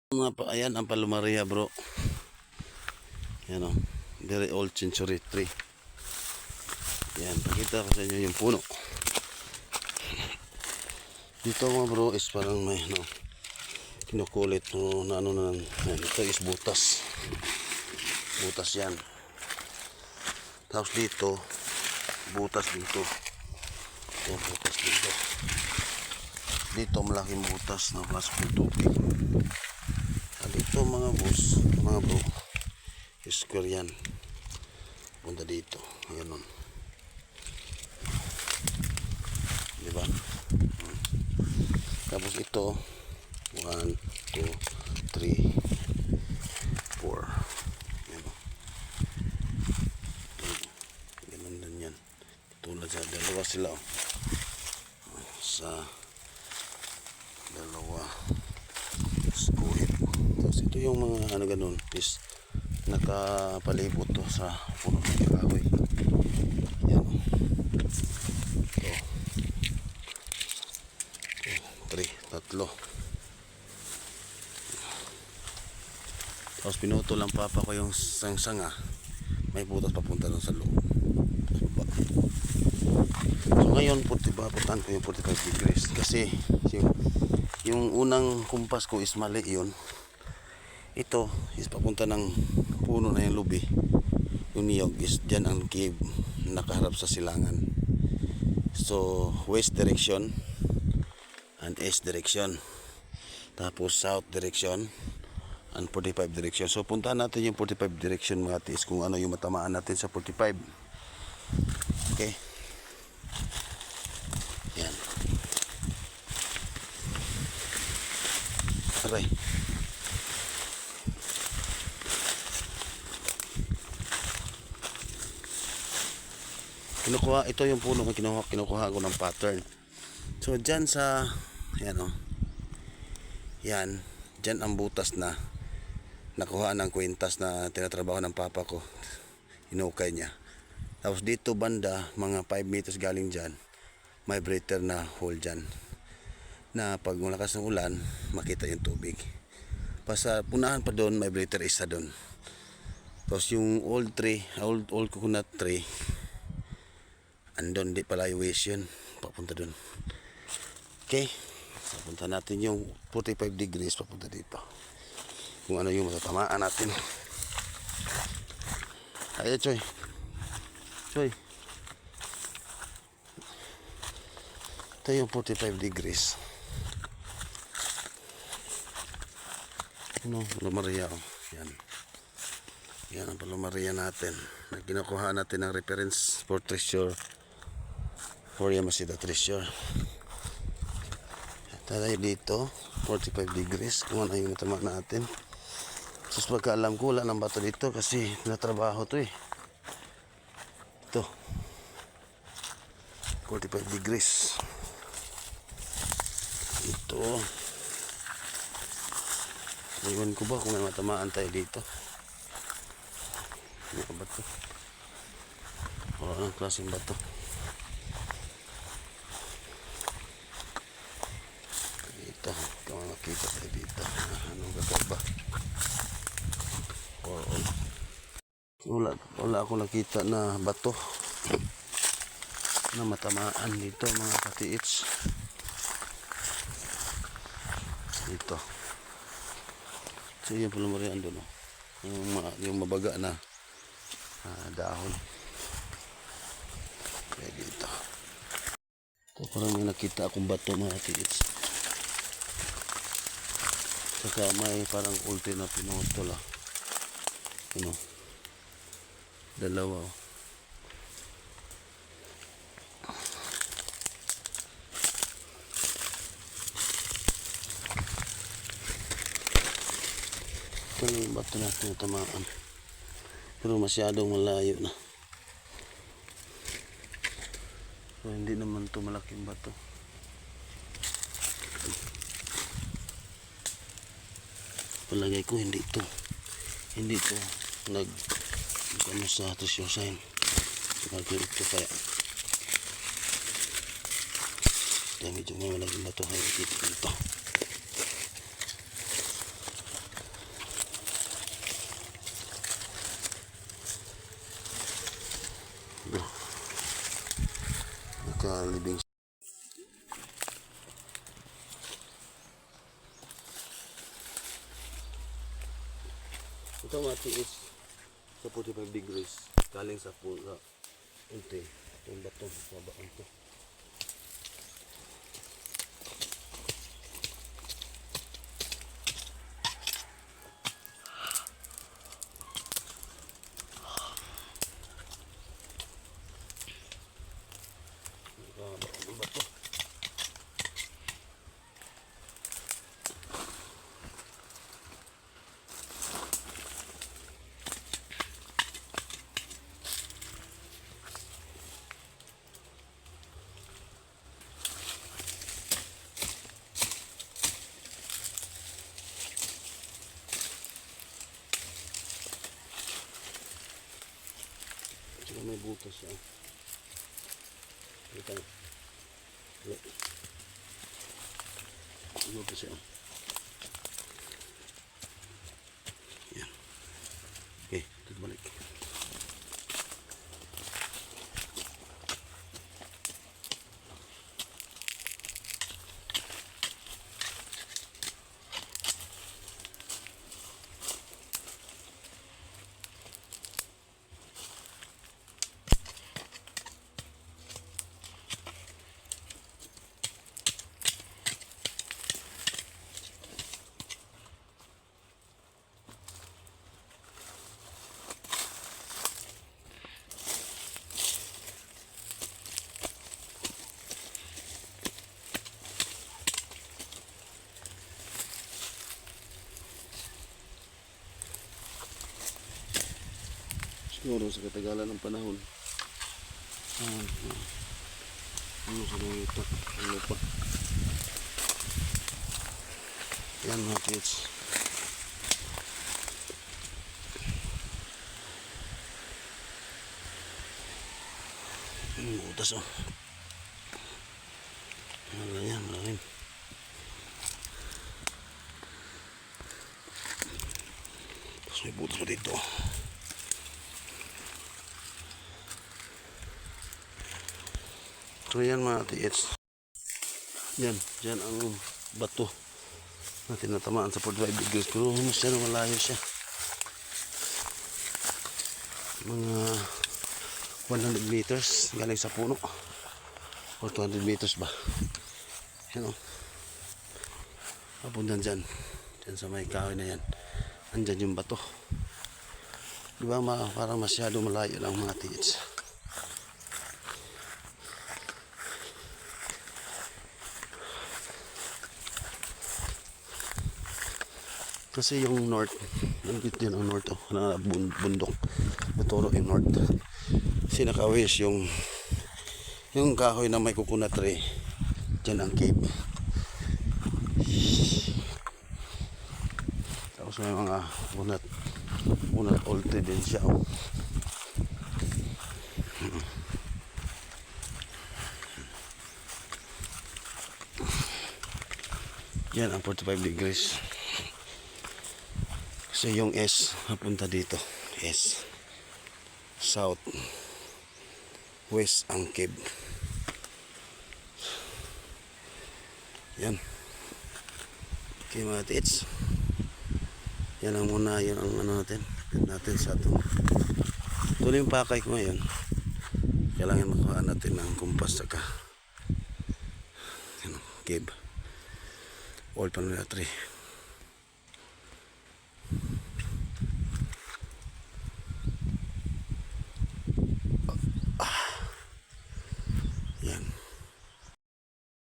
Ayan ang Palumaria, bro. Yan o, very old century tree. Yan, pakita ko sa inyo yung puno. Dito mga bro is parang may kinukulit na ano na. Yan, ito is butas. Butas yan. Tapos dito, butas dito. Yan, butas dito. Dito malaking butas na pasok ng tubig. Dito mga boss, mga bro, square yan. Punta dito. Ayan nun. Diba? Tapos ito 1, 2, 3, 4. Ayan o. Ganun din yan. Tulad sa dalawa sila o. Sa dalawa guhit. Tapos ito yung mga ano ganun is nakapalibot to sa puno ng kahoy. Yan o. Tatlo. Tapos pinuto lang papa ko yung sanga. May butas papunta doon sa loob. So ngayon putan ko yung 45 degrees kasi yung unang kumpas ko is mali yun. Ito is papunta ng puno na yung lubi. Yung niyog is dyan ang cave nakaharap sa silangan. So west direction and east direction, tapos south direction and 45 direction. So puntahan natin yung 45 direction mga tis, kung ano yung matamaan natin sa 45. Okay, yan. Aray, kinukuha, ito yung puno kung kinukuha ko ng pattern. So dyan sa yan o, yan, dyan ang butas na nakuha ng kwintas na tinatrabaho ng papa ko, inukay niya. Tapos dito banda mga 5 meters galing dyan, may breather na hole dyan na pag malakas ng ulan makita yung tubig. Pasa punahan pa doon may breather isa doon. Tapos yung old tree, old coconut tree andon, di pala yung waste yun, papunta doon. Okay, so punta natin yung 45 degrees papunta dito, kung ano yung matatamaan natin. Ay, Choy, ito yung 45 degrees. Ano, Palumaria oh. Yan ang Palumaria natin na kinukuha natin ng reference for treasure for Yamashita treasure. Tayo dito 45 degrees kung ano yung tama natin. Sus, pagkaalam ko wala ng bato dito kasi natrabaho to eh. Ito 45 degrees. Ito iwan ko ba kung may matamaan tayo dito. Ano ka bato? O anong klaseng bato? Kung nakita tayo dito, anong kakaba? Wala akong nakita na bato na matamaan dito mga katiits. Dito. So yung Palumarian doon, yung mabaga na dahon. Kaya dito. Ito parang may nakita akong bato mga katiits. Saka may parang ulti na pinutol ano, dalawa oh. Ito na yung bato natin tamaan, pero masyadong malayo na. So hindi naman ito malaking bato. Palagay ko hindi ito ano sa treasure sign. Palagay ito kaya medyo malaking bato. Dito malibing. Ito mga TH sa 45 degrees galing sa pula unti itong bato sa baon to. Bato. Saka may butas siya. Ito. Butas siya. Yan. Okay, ito balik. Siguro sa katagalan ng panahon. Ano sa mga ito? Ang lupa. Yan mga kids. Butas oh. Ano yan? Maraming. Tapos may butas pa dito. So yan mga TH. Yan, dyan ang bato na tinatamaan sa 45 degrees. Pero masyado malayo siya. Mga 100 meters galing sa puno. O 200 meters ba. Yan o. Papuntan dyan. Dyan sa may kahoy na yan. Andyan yung bato. Diba parang masyado malayo lang mga TH. Kasi yung north, nandito din ang north oh, na bundok, naturo yung north. Sinakawis yung kahoy na may coconut tree, dyan ang cave. Tapos may mga coconut old tree din siya oh. Yan ang 45 degrees. Kasi yung S napunta dito. S. South. West ang cave. Yan. Okay mga tits. Yan ang muna. Yan ang ano natin. Pit natin sa ito. Tuloy yung pakay ko ngayon. Kailangan makuha natin ng kumpas saka cave. All panula tree.